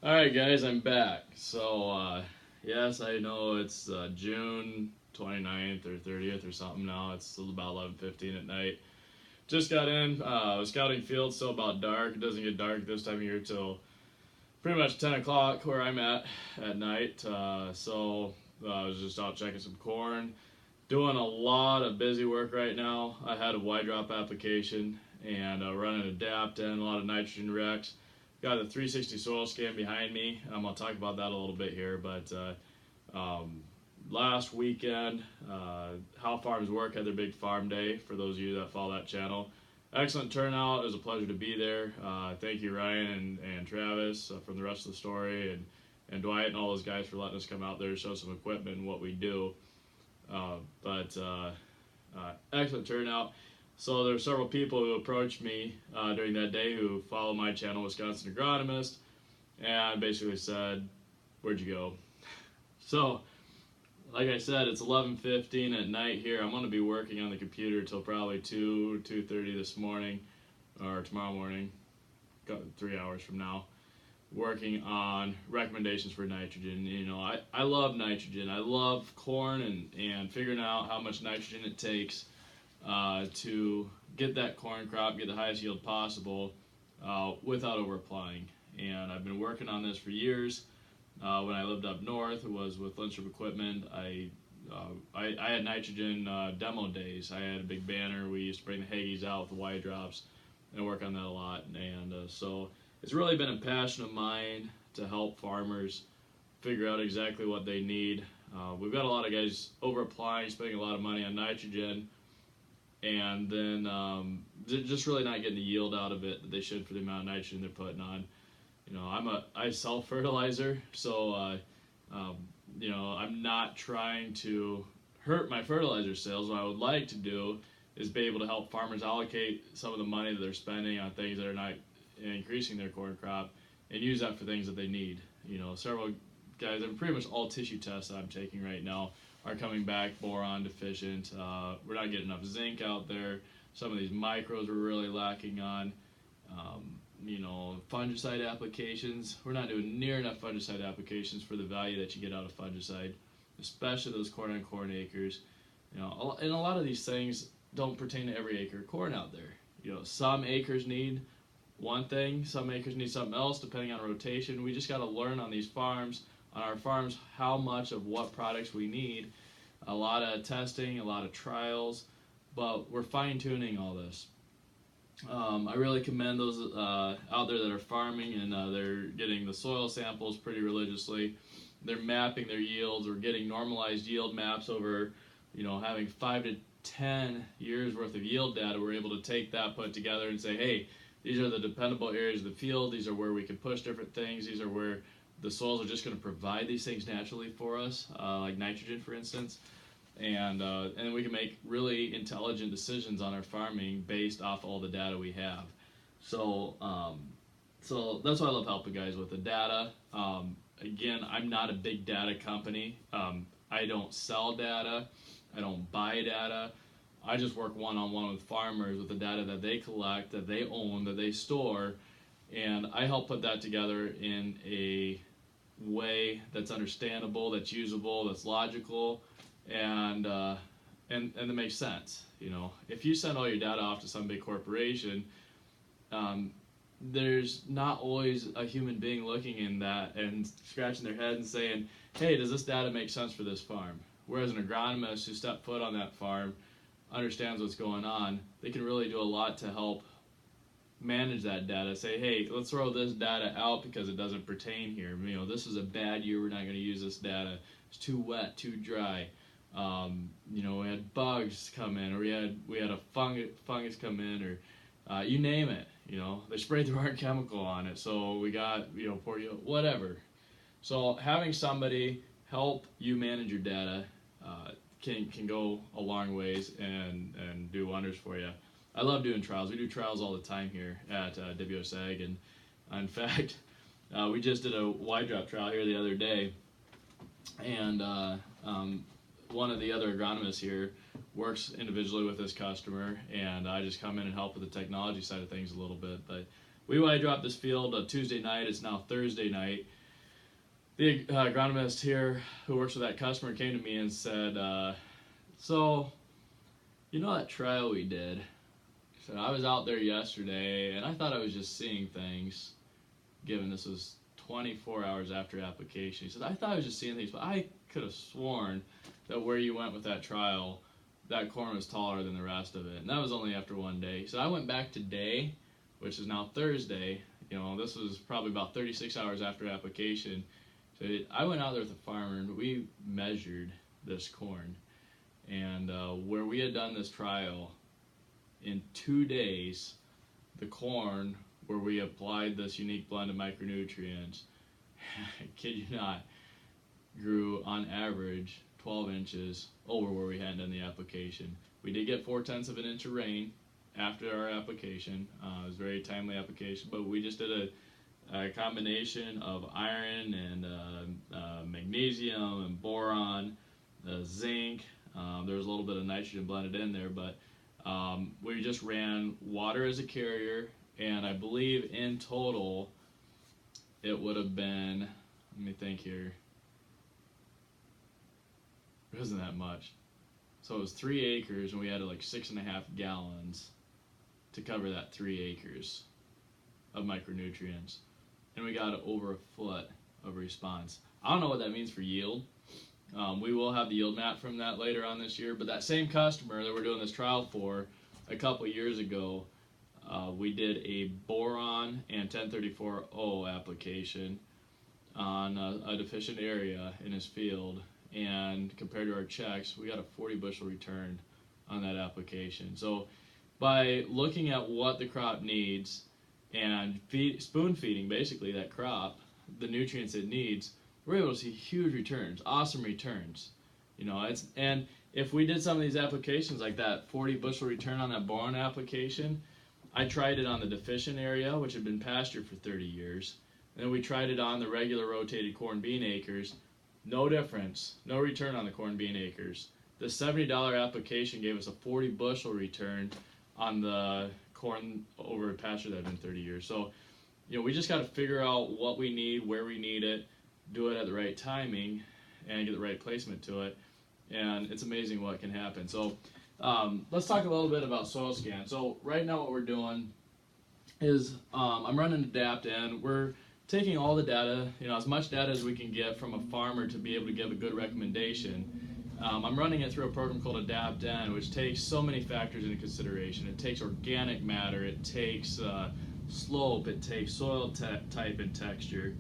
All right, guys, I'm back. Yes, I know it's June 29th or 30th or something now. It's still about 11:15 at night. Just got in. Was scouting field, still about dark. It doesn't get dark this time of year till pretty much 10 o'clock where I'm at night. I was just out checking some corn, doing a lot of busy work right now. I had a Y drop application and running adapt and a lot of nitrogen recs. Got a 360 soil scan behind me. I'm gonna talk about that a little bit here, but last weekend, How Farms Work had their big farm day. For those of you that follow that channel, excellent turnout. It was a pleasure to be there. Thank you, Ryan and Travis, from the rest of the story, and Dwight and all those guys for letting us come out there to show some equipment and what we do. Excellent turnout. So there were several people who approached me during that day who follow my channel, Wisconsin Agronomist, and basically said, "Where'd you go?" So, like I said, it's 11:15 at night here. I'm going to be working on the computer till probably 2:30 this morning, or tomorrow morning, 3 hours from now, working on recommendations for nitrogen. I love nitrogen. I love corn and figuring out how much nitrogen it takes to get that corn crop, get the highest yield possible without over applying. And I've been working on this for years. When I lived up north, it was with Lindstrom Equipment. I had nitrogen demo days. I had a big banner. We used to bring the Hagies out with the Y drops and work on that a lot. So it's really been a passion of mine to help farmers figure out exactly what they need. We've got a lot of guys over applying, spending a lot of money on nitrogen, and then just really not getting the yield out of it that they should for the amount of nitrogen they're putting on. I sell fertilizer, so I'm not trying to hurt my fertilizer sales. What I would like to do is be able to help farmers allocate some of the money that they're spending on things that are not increasing their corn crop and use that for things that they need. Several guys, and pretty much all tissue tests that I'm taking right now are coming back boron deficient. We're not getting enough zinc out there. Some of these micros we're really lacking on. Fungicide applications. We're not doing near enough fungicide applications for the value that you get out of fungicide, especially those corn on corn acres. And a lot of these things don't pertain to every acre of corn out there. Some acres need one thing, some acres need something else, depending on rotation. We just got to learn on our farms, how much of what products we need. A lot of testing, a lot of trials, but we're fine tuning all this. I really commend those out there that are farming and they're getting the soil samples pretty religiously. They're mapping their yields. We're getting normalized yield maps over, having 5 to 10 years worth of yield data. We're able to take that, put it together, and say, hey, these are the dependable areas of the field. These are where we can push different things. These are where the soils are just going to provide these things naturally for us, like nitrogen, for instance. And we can make really intelligent decisions on our farming based off all the data we have. So so that's why I love helping guys with the data. Again, I'm not a big data company. I don't sell data. I don't buy data. I just work one-on-one with farmers with the data that they collect, that they own, that they store, and I help put that together in a way that's understandable, that's usable, that's logical, and that makes sense. If you send all your data off to some big corporation, there's not always a human being looking in that and scratching their head and saying, "Hey, does this data make sense for this farm?" Whereas an agronomist who stepped foot on that farm understands what's going on. They can really do a lot to help manage that data. Say, hey, let's throw this data out because it doesn't pertain here. This is a bad year. We're not going to use this data. It's too wet, too dry. We had bugs come in, or we had a fungus come in, or you name it. They sprayed the wrong chemical on it, so we got poor yield, whatever. So having somebody help you manage your data can go a long ways and do wonders for you. I love doing trials. We do trials all the time here at WSAG, and in fact, we just did a Y drop trial here the other day, and one of the other agronomists here works individually with this customer, and I just come in and help with the technology side of things a little bit. But we dropped this field Tuesday night. It's now Thursday night. The agronomist here who works with that customer came to me and said, so, you know that trial we did? So I was out there yesterday, and I thought I was just seeing things, given this was 24 hours after application. He said, I thought I was just seeing things, but I could have sworn that where you went with that trial, that corn was taller than the rest of it. And that was only after one day. So I went back today, which is now Thursday. You know, this was probably about 36 hours after application. So I went out there with a farmer, and we measured this corn. And where we had done this trial, in 2 days, the corn where we applied this unique blend of micronutrients, I kid you not, grew on average 12 inches over where we had done the application. We did get 4/10 of an inch of rain after our application. It was a very timely application, but we just did a combination of iron and magnesium and boron, zinc. There was a little bit of nitrogen blended in there, but we just ran water as a carrier, and I believe in total it would have been, let me think here, it wasn't that much. So it was 3 acres, and we had like 6.5 gallons to cover that 3 acres of micronutrients, and we got over a foot of response. I don't know what that means for yield. We will have the yield map from that later on this year, but that same customer that we're doing this trial for a couple years ago, we did a boron and 1034O application on a deficient area in his field, and compared to our checks, we got a 40 bushel return on that application. So by looking at what the crop needs and spoon feeding basically that crop the nutrients it needs, we're able to see huge returns, awesome returns. You know, and if we did some of these applications like that 40 bushel return on that boron application, I tried it on the deficient area, which had been pastured for 30 years. And then we tried it on the regular rotated corn bean acres. No difference, no return on the corn bean acres. The $70 application gave us a 40 bushel return on the corn over a pasture that had been 30 years. So, you know, we just got to figure out what we need, where we need it, do it at the right timing, and get the right placement to it. And it's amazing what can happen. So let's talk a little bit about soil scan. So right now what we're doing is I'm running Adapt in. We're taking all the data, you know, as much data as we can get from a farmer to be able to give a good recommendation. I'm running it through a program called Adapt in, which takes so many factors into consideration. It takes organic matter, it takes slope, it takes soil type and texture.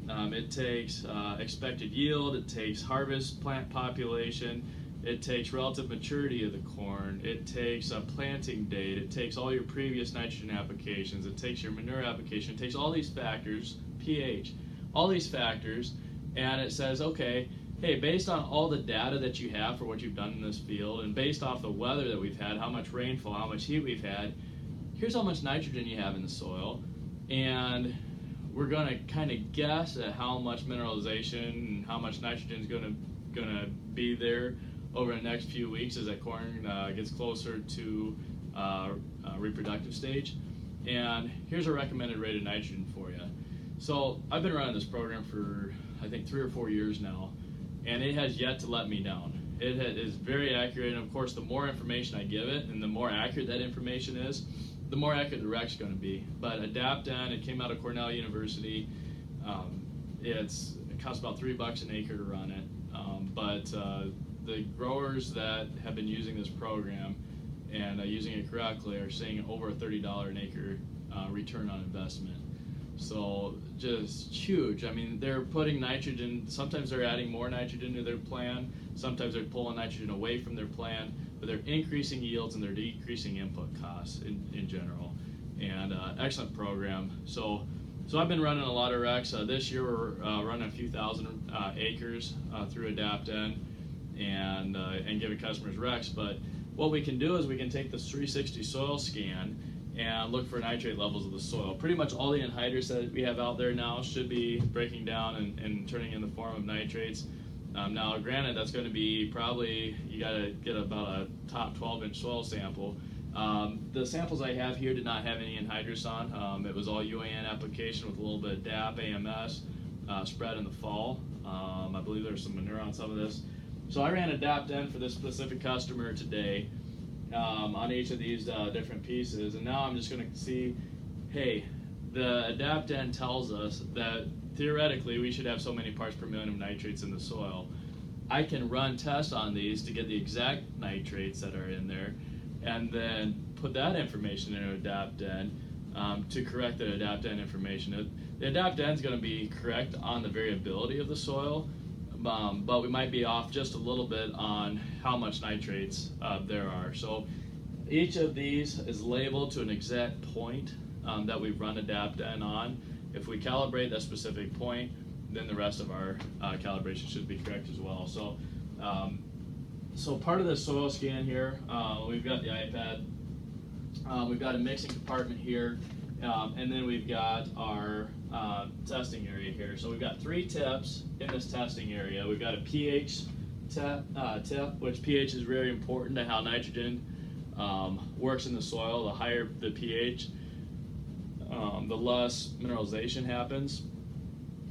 It takes expected yield, it takes harvest plant population, it takes relative maturity of the corn, it takes a planting date, it takes all your previous nitrogen applications, it takes your manure application, it takes all these factors, pH, all these factors, and it says, okay, hey, based on all the data that you have for what you've done in this field, and based off the weather that we've had, how much rainfall, how much heat we've had, here's how much nitrogen you have in the soil, and we're going to kind of guess at how much mineralization and how much nitrogen is going to be there over the next few weeks as that corn gets closer to reproductive stage. And here's a recommended rate of nitrogen for you. So I've been running this program for I think 3 or 4 years now, and it has yet to let me down. It is very accurate, and of course the more information I give it and the more accurate that information is, the more accurate the rec's going to be. But Adapt in, it came out of Cornell University. It costs about $3 an acre to run it. But the growers that have been using this program and using it correctly are seeing over a $30 an acre return on investment. So just huge. I mean, they're putting nitrogen, sometimes they're adding more nitrogen to their plan, sometimes they're pulling nitrogen away from their plan, but they're increasing yields and they're decreasing input costs in general. And excellent program. So I've been running a lot of recs. This year we're running a few thousand acres through Adapt in and giving customers recs. But what we can do is we can take this 360 soil scan and look for nitrate levels of the soil. Pretty much all the anhydrous that we have out there now should be breaking down and turning in the form of nitrates. Now, granted, that's going to be probably, you got to get about a top 12-inch soil sample, The samples I have here did not have any anhydrous on. It was all UAN application with a little bit of DAP, AMS, spread in the fall. I believe there's some manure on some of this. So I ran Adapt-N for this specific customer today on each of these different pieces, and now I'm just going to see, hey, the Adapt-N tells us that theoretically we should have so many parts per million of nitrates in the soil. I can run tests on these to get the exact nitrates that are in there, and then put that information in Adapt-N to correct the Adapt-N information. The Adapt-N is going to be correct on the variability of the soil, but we might be off just a little bit on how much nitrates there are. So each of these is labeled to an exact point that we've run Adapt-N on. If we calibrate that specific point, then the rest of our calibration should be correct as well. So, so part of the soil scan here, we've got the iPad, we've got a mixing compartment here, and then we've got our testing area here. So we've got 3 tips in this testing area. We've got a pH tip, which pH is very important to how nitrogen works in the soil. The higher the pH, the less mineralization happens.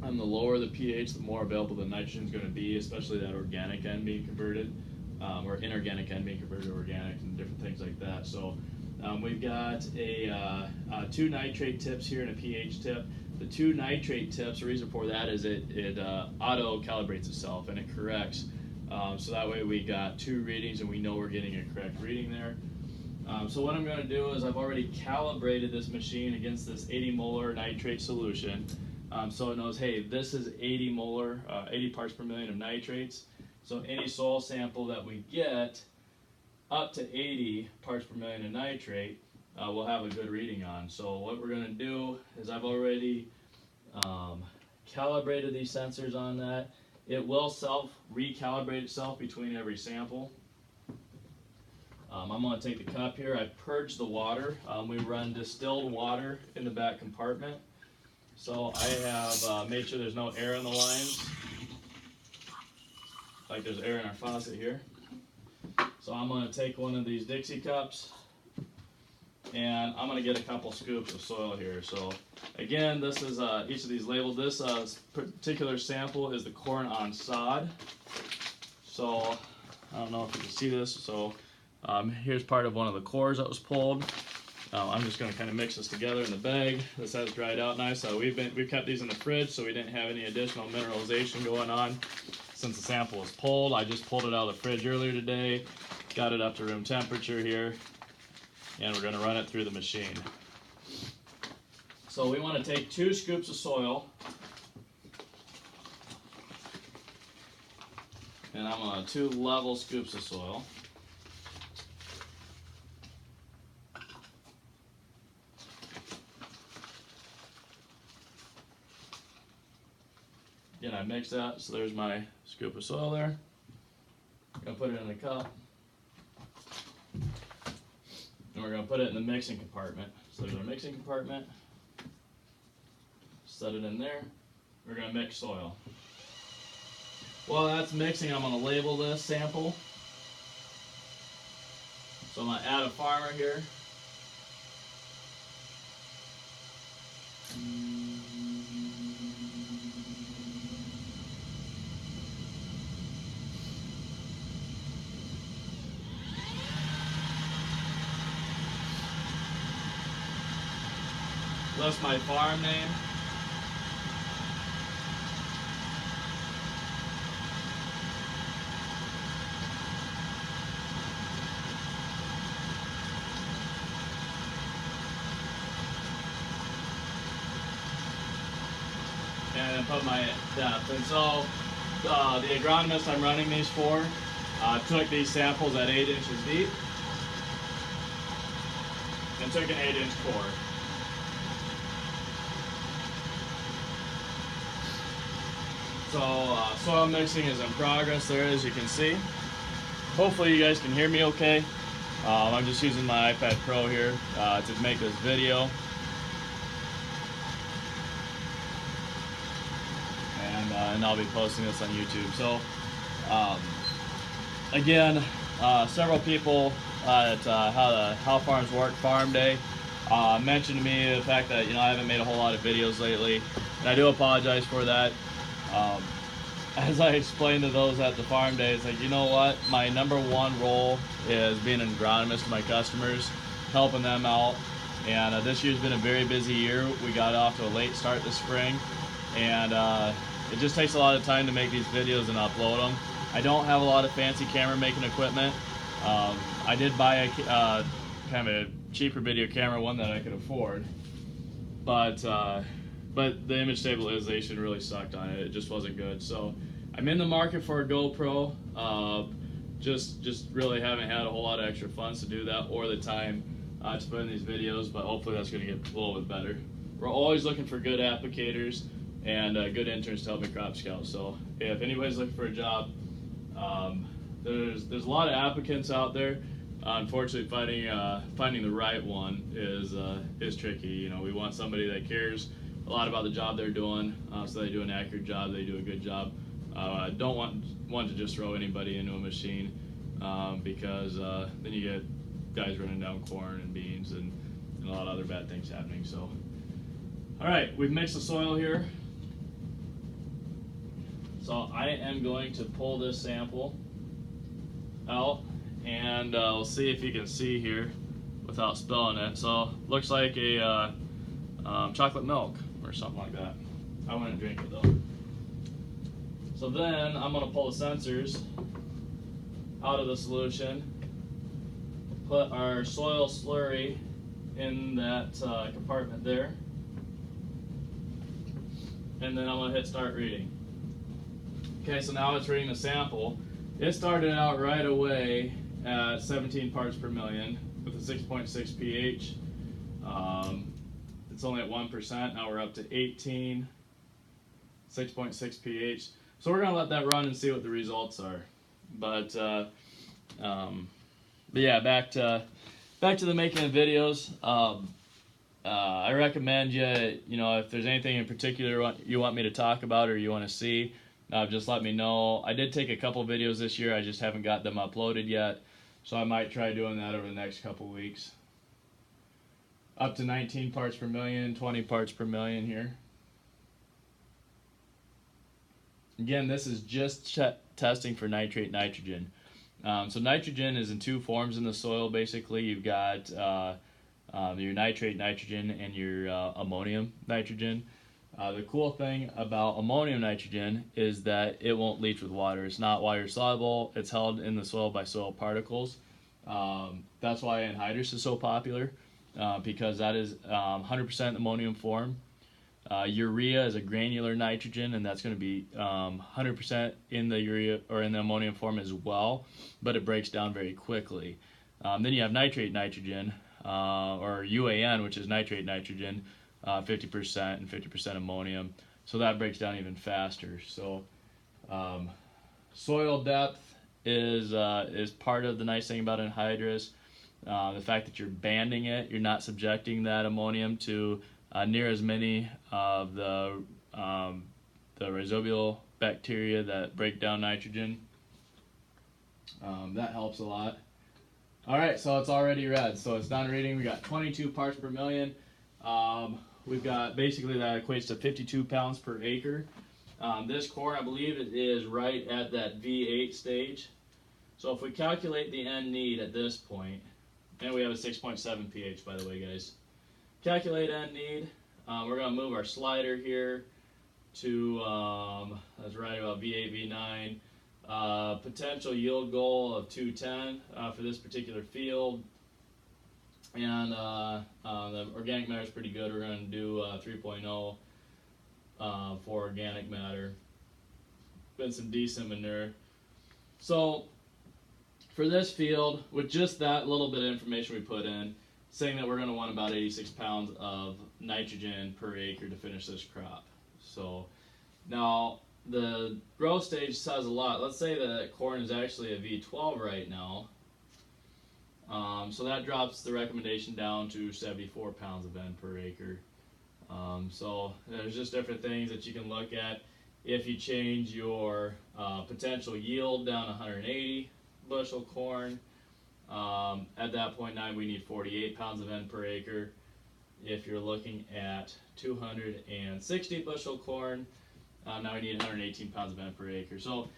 And the lower the pH, the more available the nitrogen is going to be, especially that organic end being converted, or inorganic end being converted to organic, and different things like that. So we've got 2 nitrate tips here and a pH tip. The 2 nitrate tips, the reason for that is it auto calibrates itself and it corrects. So that way we got 2 readings and we know we're getting a correct reading there. So what I'm going to do is I've already calibrated this machine against this 80 molar nitrate solution. So it knows, hey, this is 80 molar, 80 parts per million of nitrates. So any soil sample that we get up to 80 parts per million of nitrate, we'll have a good reading on. So what we're going to do is I've already calibrated these sensors on that. It will recalibrate itself between every sample. I'm going to take the cup here. I purged the water. We run distilled water in the back compartment. So I have made sure there's no air in the lines, like there's air in our faucet here. So I'm going to take one of these Dixie cups and I'm going to get a couple scoops of soil here. So again, this is each of these labeled. This particular sample is the corn on sod. So I don't know if you can see this. So here's part of one of the cores that was pulled. I'm just going to kind of mix this together in the bag. This has dried out nice. We've kept these in the fridge so we didn't have any additional mineralization going on since the sample was pulled. I just pulled it out of the fridge earlier today, got it up to room temperature here, and we're going to run it through the machine. So we want to take 2 scoops of soil, and I'm on 2 level scoops of soil. Again, I mix that, so there's my scoop of soil there. I'm going to put it in a cup. And we're going to put it in the mixing compartment. So there's our mixing compartment. Set it in there. We're going to mix soil. While that's mixing, I'm going to label this sample. So I'm going to add a farmer here. That's my farm name. And then put my depth. And so the agronomist I'm running these for took these samples at 8 inches deep and took an 8-inch core. So soil mixing is in progress there, as you can see. Hopefully you guys can hear me okay. I'm just using my iPad Pro here to make this video. And I'll be posting this on YouTube. So again, several people at how farms work farm day. Mentioned to me the fact that I haven't made a whole lot of videos lately, and I do apologize for that. Um, as I explained to those at the farm day, it's like, you know what, my number one role is being an agronomist to my customers, helping them out. And this year's been a very busy year. We got off to a late start this spring, and it just takes a lot of time to make these videos and upload them. I don't have a lot of fancy camera making equipment. I did buy a kind of a cheaper video camera, one that I could afford, but the image stabilization really sucked on it. It just wasn't good. So I'm in the market for a GoPro. Just really haven't had a whole lot of extra funds to do that or the time to put in these videos, but hopefully that's going to get a little bit better. We're always looking for good applicators and good interns to help me crop scout. So if anybody's looking for a job, there's a lot of applicants out there. Unfortunately, finding the right one is tricky. We want somebody that cares a lot about the job they're doing, so they do an accurate job, they do a good job. Don't want to just throw anybody into a machine, because then you get guys running down corn and beans and a lot of other bad things happening. So, all right, we've mixed the soil here. So I am going to pull this sample out, and we'll see if you can see here without spilling it. So looks like a chocolate milk or something like that. I wouldn't drink it though. So then I'm going to pull the sensors out of the solution, put our soil slurry in that compartment there, and then I'm going to hit start reading. Okay, so now it's reading the sample. It started out right away at 17 parts per million with a 6.6 pH. It's only at 1%. Now we're up to 18, 6.6 pH. So we're gonna let that run and see what the results are. But yeah, back to the making of videos. I recommend you if there's anything in particular you want me to talk about or you want to see, just let me know. I did take a couple videos this year. I just haven't got them uploaded yet, so I might try doing that over the next couple weeks. Up to 19 parts per million, 20 parts per million here. Again, this is just testing for nitrate nitrogen. So nitrogen is in two forms in the soil, basically. You've got your nitrate nitrogen and your ammonium nitrogen. The cool thing about ammonium nitrogen is that it won't leach with water. It's not water soluble. It's held in the soil by soil particles. That's why anhydrous is so popular, because that is 100% ammonium form. Urea is a granular nitrogen, and that's going to be 100% in the urea or in the ammonium form as well, but it breaks down very quickly. Then you have nitrate nitrogen, or UAN, which is nitrate nitrogen, 50% and 50% ammonium. So that breaks down even faster. So soil depth is part of the nice thing about anhydrous. The fact that you're banding it, you're not subjecting that ammonium to near as many of the rhizobial bacteria that break down nitrogen. That helps a lot. All right, so it's already read. So it's done reading. We got 22 parts per million. We've got basically that equates to 52 pounds per acre. This corn, I believe it is right at that V8 stage. So if we calculate the N need at this point, and we have a 6.7 pH, by the way, guys. Calculate N need. We're going to move our slider here to, that's right about V8, V9. Potential yield goal of 210 for this particular field. And the organic matter is pretty good. We're going to do 3.0 for organic matter. Been some decent manure. So for this field, with just that little bit of information we put in, saying that we're going to want about 86 pounds of nitrogen per acre to finish this crop. So now the growth stage says a lot. Let's say that corn is actually a V12 right now. So that drops the recommendation down to 74 pounds of N per acre. So there's just different things that you can look at. If you change your potential yield down to 180 bushel corn, At that point now we need 48 pounds of N per acre. If you're looking at 260 bushel corn, now we need 118 pounds of N per acre. So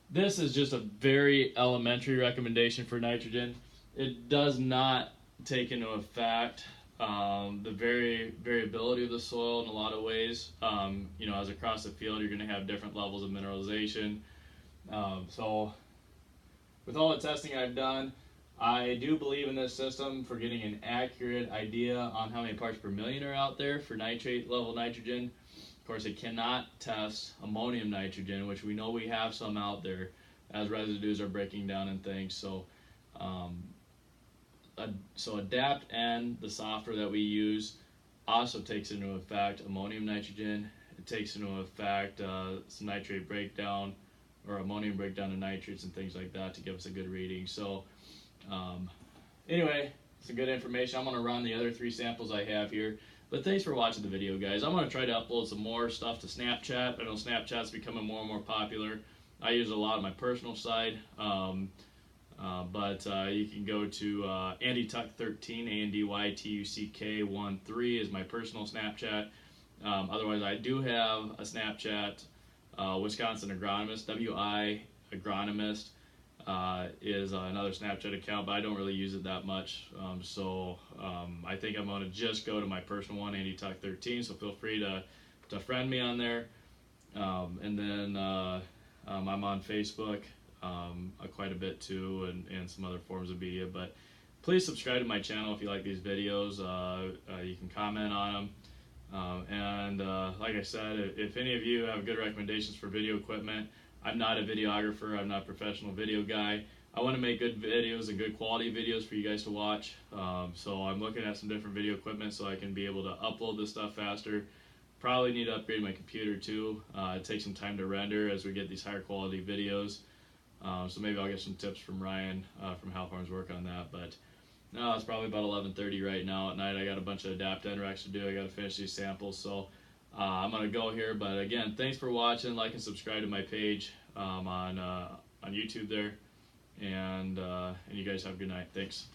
this is just a very elementary recommendation for nitrogen. It does not take into effect the variability of the soil in a lot of ways. As across the field, you're going to have different levels of mineralization. So with all the testing I've done, I do believe in this system for getting an accurate idea on how many parts per million are out there for nitrate level nitrogen. Of course, it cannot test ammonium nitrogen, which we know we have some out there as residues are breaking down and things. So Adapt N, the software that we use, also takes into effect ammonium nitrogen. It takes into effect some nitrate breakdown or ammonium breakdown of nitrates and things like that to give us a good reading. So anyway, some good information. I'm going to run the other 3 samples I have here. But thanks for watching the video, guys. I'm going to try to upload some more stuff to Snapchat. I know Snapchat's becoming more and more popular. I use it a lot on my personal side. But you can go to AndyTuck13, ANDYTUCK13 is my personal Snapchat. Otherwise, I do have a Snapchat, Wisconsin Agronomist, WI Agronomist is another Snapchat account, but I don't really use it that much. I think I'm going to just go to my personal one, AndyTuck13, so feel free to friend me on there. And then I'm on Facebook quite a bit too, and some other forms of media. But please subscribe to my channel if you like these videos. You can comment on them. Like I said, if any of you have good recommendations for video equipment, I'm not a videographer. I'm not a professional video guy. I want to make good videos and good quality videos for you guys to watch. So I'm looking at some different video equipment so I can be able to upload this stuff faster. Probably need to upgrade my computer too. It takes some time to render as we get these higher quality videos. So maybe I'll get some tips from Ryan from How Farms Work on that. But no, it's probably about 11:30 right now at night. I got a bunch of Adapt N racks to do. I got to finish these samples. So I'm going to go here. But again, thanks for watching. Like and subscribe to my page on YouTube there. And you guys have a good night. Thanks.